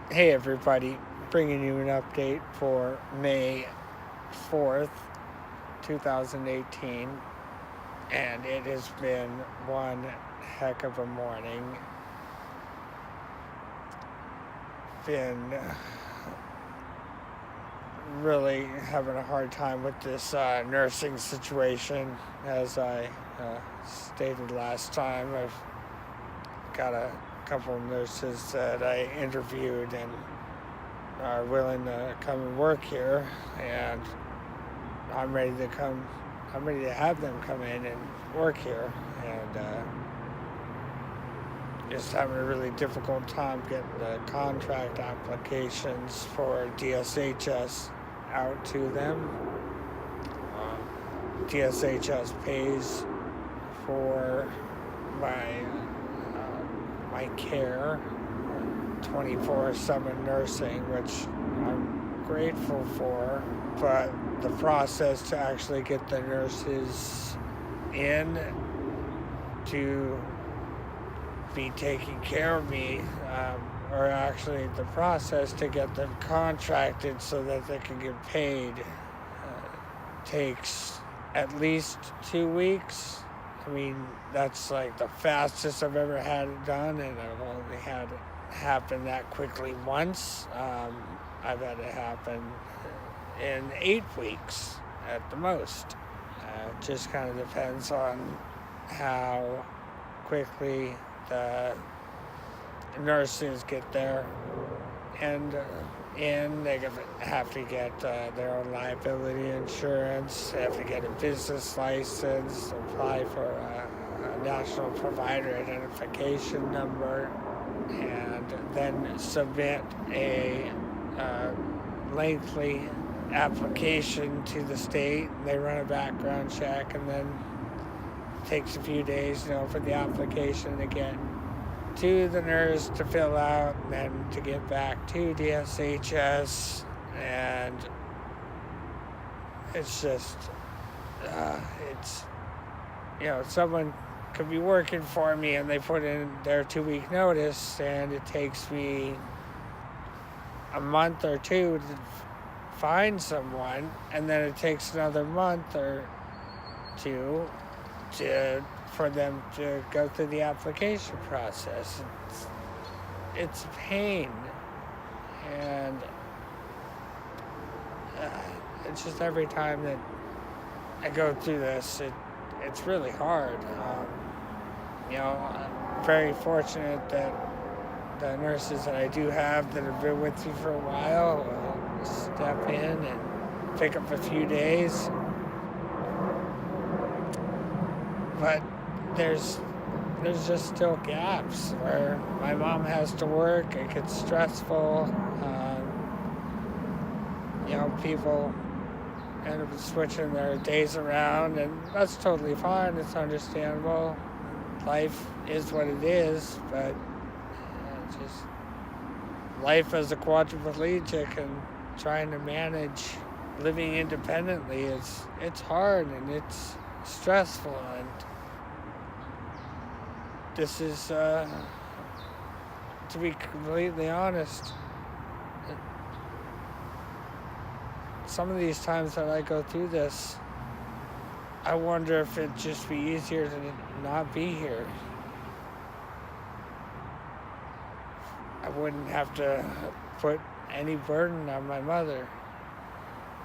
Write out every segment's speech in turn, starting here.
Hey everybody, bringing you an update for May 4th, 2018, and it has been one heck of a morning. Been really having a hard time with this nursing situation. As I stated last time, I've got a couple of nurses that I interviewed and are willing to come and work here, and I'm ready to come. I'm ready to have them come in and work here, and just having a really difficult time getting the contract applications for DSHS out to them. DSHS pays for my care, 24/7 nursing, which I'm grateful for, but the process to actually get the nurses in to be taking care of me, or actually the process to get them contracted so that they can get paid, takes at least 2 weeks. I mean, that's like the fastest I've ever had it done, and I've only had it happen that quickly once. I've had it happen in 8 weeks at the most. It just kind of depends on how quickly the nurses get there, and they have to get their own liability insurance. They have to get a business license, apply for a national provider identification number, and then submit a lengthy application to the state. They run a background check, and then it takes a few days, for the application to get to the nurse to fill out, and then to get back to DSHS. And it's just, someone could be working for me and they put in their 2-week notice, and it takes me a month or two to find someone, and then it takes another month or two for them to go through the application process. It's a pain, and it's just every time that I go through this, it's really hard. I'm very fortunate that the nurses that I do have that have been with me for a while will step in and pick up a few days. But there's just still gaps where my mom has to work. It gets stressful. People end up switching their days around, and that's totally fine. It's understandable. Life is what it is, but just life as a quadriplegic and trying to manage living independently it's hard, and it's stressful, and this is, to be completely honest, some of these times that I go through this, I wonder if it'd just be easier to not be here. I wouldn't have to put any burden on my mother,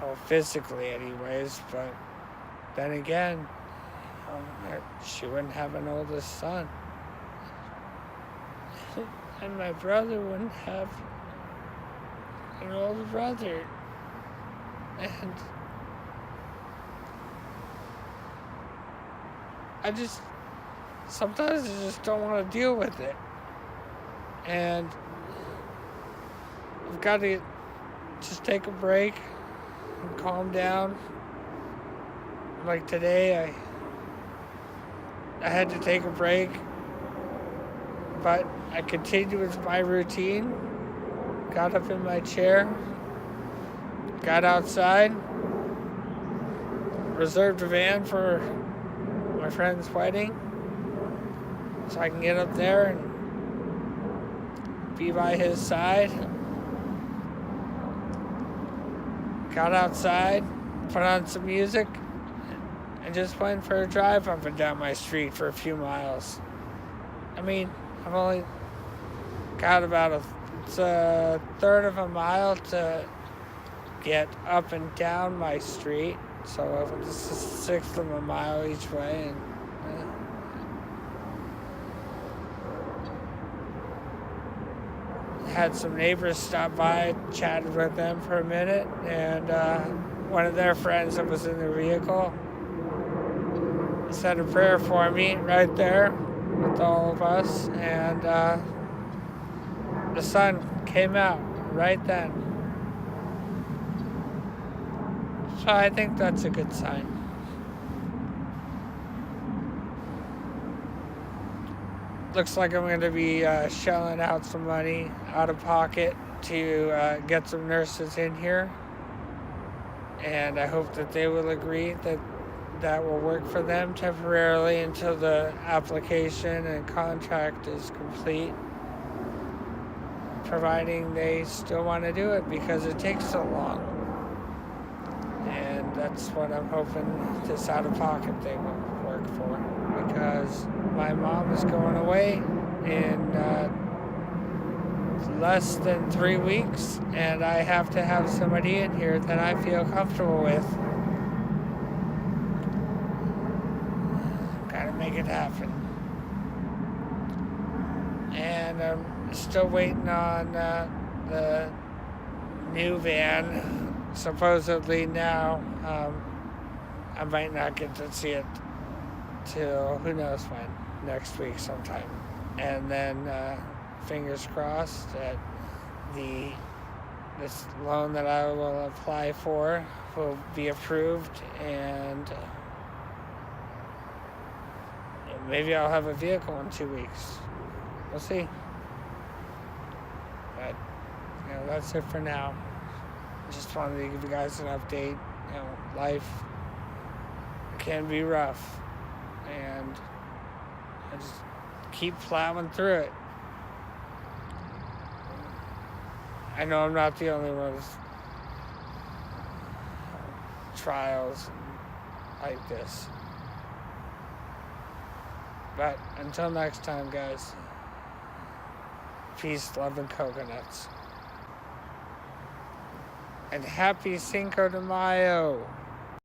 well, physically anyways, but then again, she wouldn't have an oldest son. And my brother wouldn't have an older brother. And sometimes I just don't want to deal with it. And I've got to just take a break and calm down. Like today, I had to take a break, but I continued with my routine, got up in my chair, got outside, reserved a van for my friend's wedding so I can get up there and be by his side. got outside, put on some music, and just went for a drive up and down my street for a few miles. I mean, I've only got about a third of a mile to get up and down my street, so it's a sixth of a mile each way, and had some neighbors stop by, chatted with them for a minute, and one of their friends that was in the vehicle said a prayer for me right there with all of us, and the sun came out right then. So I think that's a good sign. Looks like I'm going to be shelling out some money out of pocket to get some nurses in here. And I hope that they will agree that that will work for them temporarily until the application and contract is complete, providing they still want to do it because it takes so long. And that's what I'm hoping this out-of-pocket thing will work for, because my mom is going away in less than 3 weeks, and I have to have somebody in here that I feel comfortable with. Gotta make it happen. And I'm still waiting on the new van. Supposedly now, I might not get to see it till who knows when, next week sometime. And then fingers crossed that this loan that I will apply for will be approved, and maybe I'll have a vehicle in 2 weeks. We'll see. But that's it for now. Just wanted to give you guys an update. Life can be rough, and I just keep plowing through it. I know I'm not the only one with trials like this. But until next time, guys, peace, love, and coconuts. And happy Cinco de Mayo.